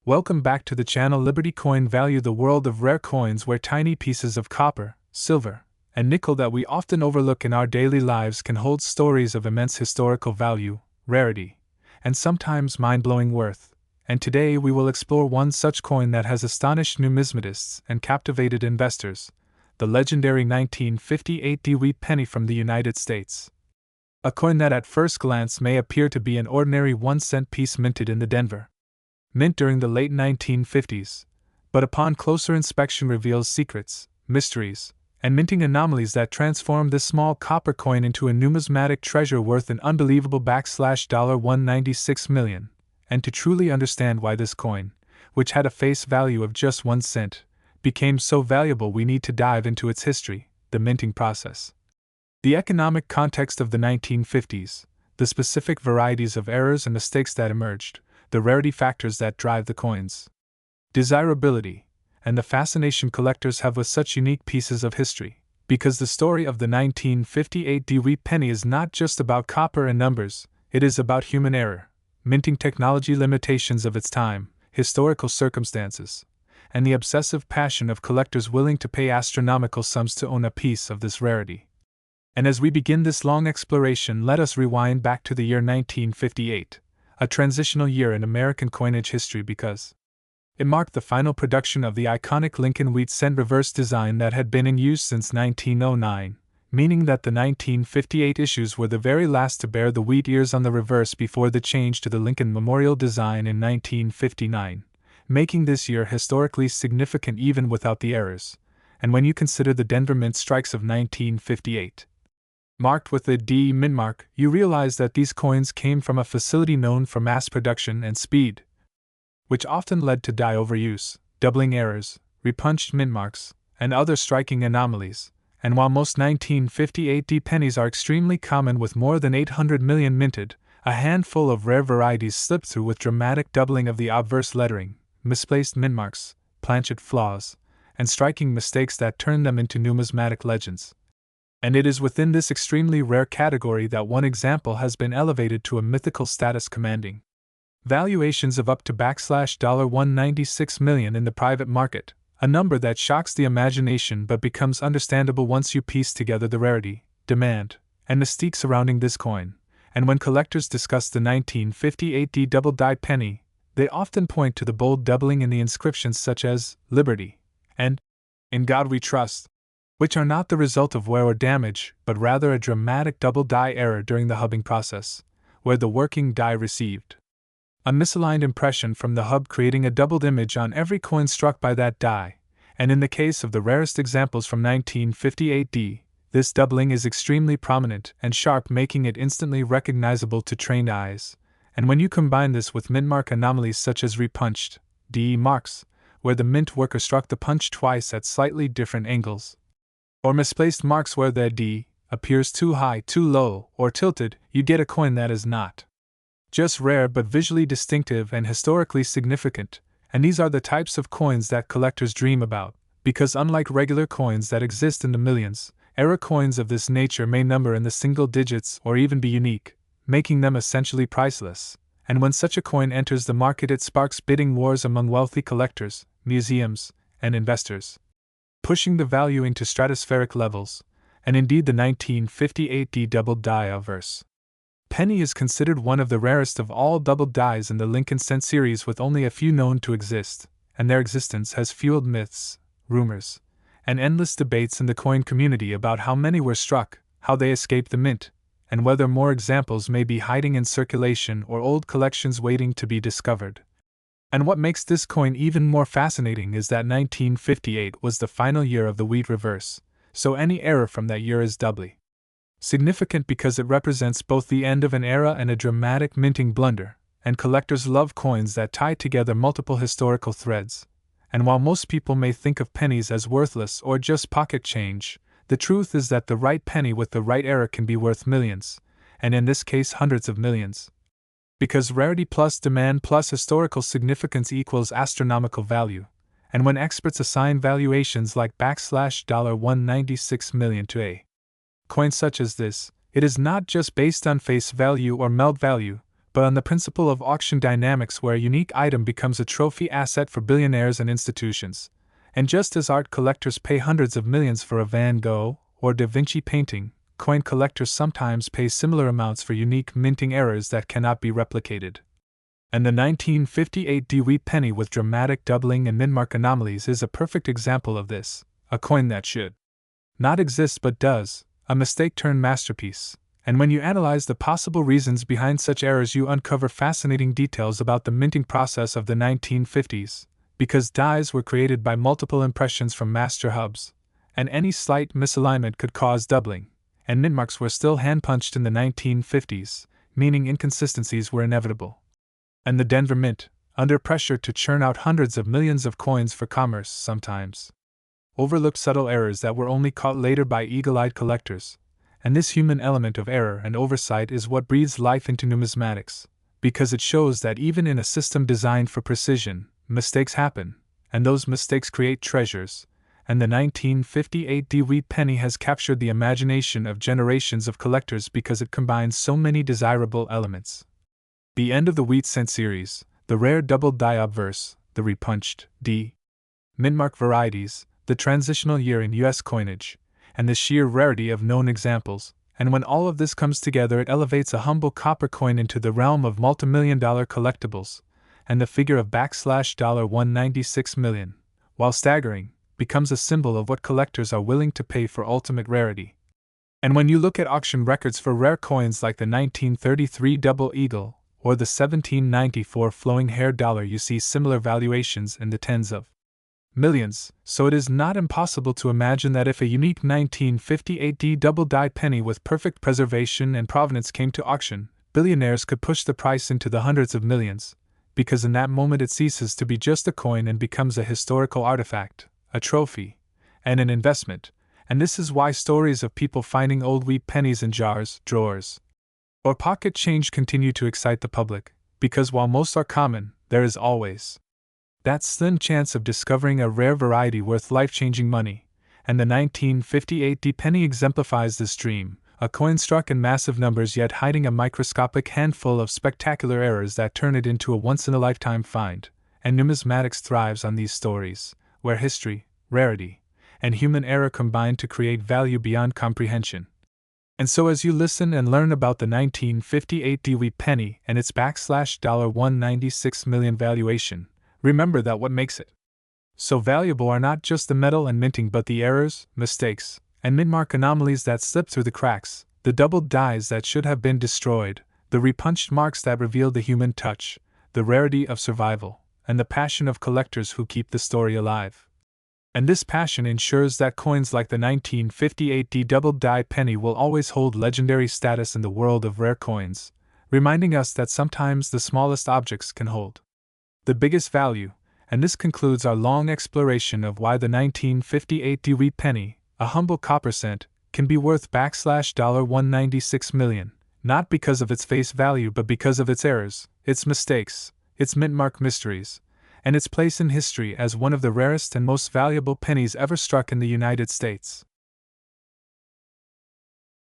Welcome back to the channel Liberty Coin Value, the world of rare coins where tiny pieces of copper, silver, and nickel that we often overlook in our daily lives can hold stories of immense historical value, rarity, and sometimes mind-blowing worth. And today we will explore one such coin that has astonished numismatists and captivated investors, the legendary 1958 wheat penny from the United States. A coin that at first glance may appear to be an ordinary 1-cent piece minted in the Denver Mint during the late 1950s, but upon closer inspection reveals secrets, mysteries, and minting anomalies that transform this small copper coin into a numismatic treasure worth an unbelievable $196 million. And to truly understand why this coin, which had a face value of just 1 cent, became so valuable, we need to dive into its history, the minting process, the economic context of the 1950s, the specific varieties of errors and mistakes that emerged, the rarity factors that drive the coin's desirability, and the fascination collectors have with such unique pieces of history. Because the story of the 1958 wheat penny is not just about copper and numbers, it is about human error, minting technology limitations of its time, historical circumstances, and the obsessive passion of collectors willing to pay astronomical sums to own a piece of this rarity. And as we begin this long exploration, let us rewind back to the year 1958. A transitional year in American coinage history because it marked the final production of the iconic Lincoln wheat cent reverse design that had been in use since 1909, meaning that the 1958 issues were the very last to bear the wheat ears on the reverse before the change to the Lincoln Memorial design in 1959, making this year historically significant even without the errors, and when you consider the Denver Mint strikes of 1958. Marked with the D mint mark, you realize that these coins came from a facility known for mass production and speed, which often led to die overuse, doubling errors, repunched mint marks, and other striking anomalies. And while most 1958 pennies are extremely common with more than 800 million minted, a handful of rare varieties slipped through with dramatic doubling of the obverse lettering, misplaced mint marks, planchet flaws, and striking mistakes that turned them into numismatic legends. And it is within this extremely rare category that one example has been elevated to a mythical status, commanding valuations of up to $196 million in the private market, a number that shocks the imagination but becomes understandable once you piece together the rarity, demand, and mystique surrounding this coin. And when collectors discuss the 1958 double-die penny, they often point to the bold doubling in the inscriptions such as Liberty and In God We Trust, which are not the result of wear or damage, but rather a dramatic double-die error during the hubbing process, where the working die received a misaligned impression from the hub, creating a doubled image on every coin struck by that die. And in the case of the rarest examples from 1958, this doubling is extremely prominent and sharp, making it instantly recognizable to trained eyes. And when you combine this with mint mark anomalies such as repunched D marks, where the mint worker struck the punch twice at slightly different angles, or misplaced marks where the D appears too high, too low, or tilted, you get a coin that is not just rare but visually distinctive and historically significant. And these are the types of coins that collectors dream about, because unlike regular coins that exist in the millions, error coins of this nature may number in the single digits or even be unique, making them essentially priceless. And when such a coin enters the market, it sparks bidding wars among wealthy collectors, museums, and investors, pushing the value into stratospheric levels. And indeed, the 1958 double-die obverse penny is considered one of the rarest of all double dies in the Lincoln cent series, with only a few known to exist, and their existence has fueled myths, rumors, and endless debates in the coin community about how many were struck, how they escaped the mint, and whether more examples may be hiding in circulation or old collections waiting to be discovered. And what makes this coin even more fascinating is that 1958 was the final year of the wheat reverse, so any error from that year is doubly significant because it represents both the end of an era and a dramatic minting blunder, and collectors love coins that tie together multiple historical threads. And while most people may think of pennies as worthless or just pocket change, the truth is that the right penny with the right error can be worth millions, and in this case hundreds of millions. Because rarity plus demand plus historical significance equals astronomical value, and when experts assign valuations like $196 million to a coin such as this, it is not just based on face value or melt value, but on the principle of auction dynamics where a unique item becomes a trophy asset for billionaires and institutions. And just as art collectors pay hundreds of millions for a Van Gogh or Da Vinci painting, coin collectors sometimes pay similar amounts for unique minting errors that cannot be replicated. And the 1958 Dewey penny with dramatic doubling and mintmark anomalies is a perfect example of this, a coin that should not exist but does, a mistake-turned masterpiece. And when you analyze the possible reasons behind such errors, you uncover fascinating details about the minting process of the 1950s, because dies were created by multiple impressions from master hubs, and any slight misalignment could cause doubling, and mintmarks were still hand-punched in the 1950s, meaning inconsistencies were inevitable. And the Denver Mint, under pressure to churn out hundreds of millions of coins for commerce, sometimes overlooked subtle errors that were only caught later by eagle-eyed collectors. And this human element of error and oversight is what breathes life into numismatics, because it shows that even in a system designed for precision, mistakes happen, and those mistakes create treasures. And the 1958 Dewey penny has captured the imagination of generations of collectors because it combines so many desirable elements. The end of the wheat cent series, the rare doubled die obverse, the repunched D. mintmark varieties, the transitional year in U.S. coinage, and the sheer rarity of known examples, and when all of this comes together, it elevates a humble copper coin into the realm of multimillion-dollar collectibles, and the figure of $196 million, while staggering, becomes a symbol of what collectors are willing to pay for ultimate rarity. And when you look at auction records for rare coins like the 1933 Double Eagle or the 1794 Flowing Hair Dollar, you see similar valuations in the tens of millions, so it is not impossible to imagine that if a unique 1958 D double die penny with perfect preservation and provenance came to auction, billionaires could push the price into the hundreds of millions, because in that moment it ceases to be just a coin and becomes a historical artifact, a trophy, and an investment. And this is why stories of people finding old wheat pennies in jars, drawers, or pocket change continue to excite the public, because while most are common, there is always that slim chance of discovering a rare variety worth life-changing money, and the 1958 D penny exemplifies this dream, a coin struck in massive numbers yet hiding a microscopic handful of spectacular errors that turn it into a once-in-a-lifetime find. And numismatics thrives on these stories, where history, rarity, and human error combine to create value beyond comprehension. And so as you listen and learn about the 1958 Dewey penny and its $196 million valuation, remember that what makes it so valuable are not just the metal and minting but the errors, mistakes, and mintmark anomalies that slip through the cracks, the doubled dies that should have been destroyed, the repunched marks that reveal the human touch, the rarity of survival, and the passion of collectors who keep the story alive. And this passion ensures that coins like the 1958 D doubled die penny will always hold legendary status in the world of rare coins, reminding us that sometimes the smallest objects can hold the biggest value. And this concludes our long exploration of why the 1958 Dewey penny, a humble copper cent, can be worth $196 million, not because of its face value but because of its errors, its mistakes, its mintmark mysteries, and its place in history as one of the rarest and most valuable pennies ever struck in the United States.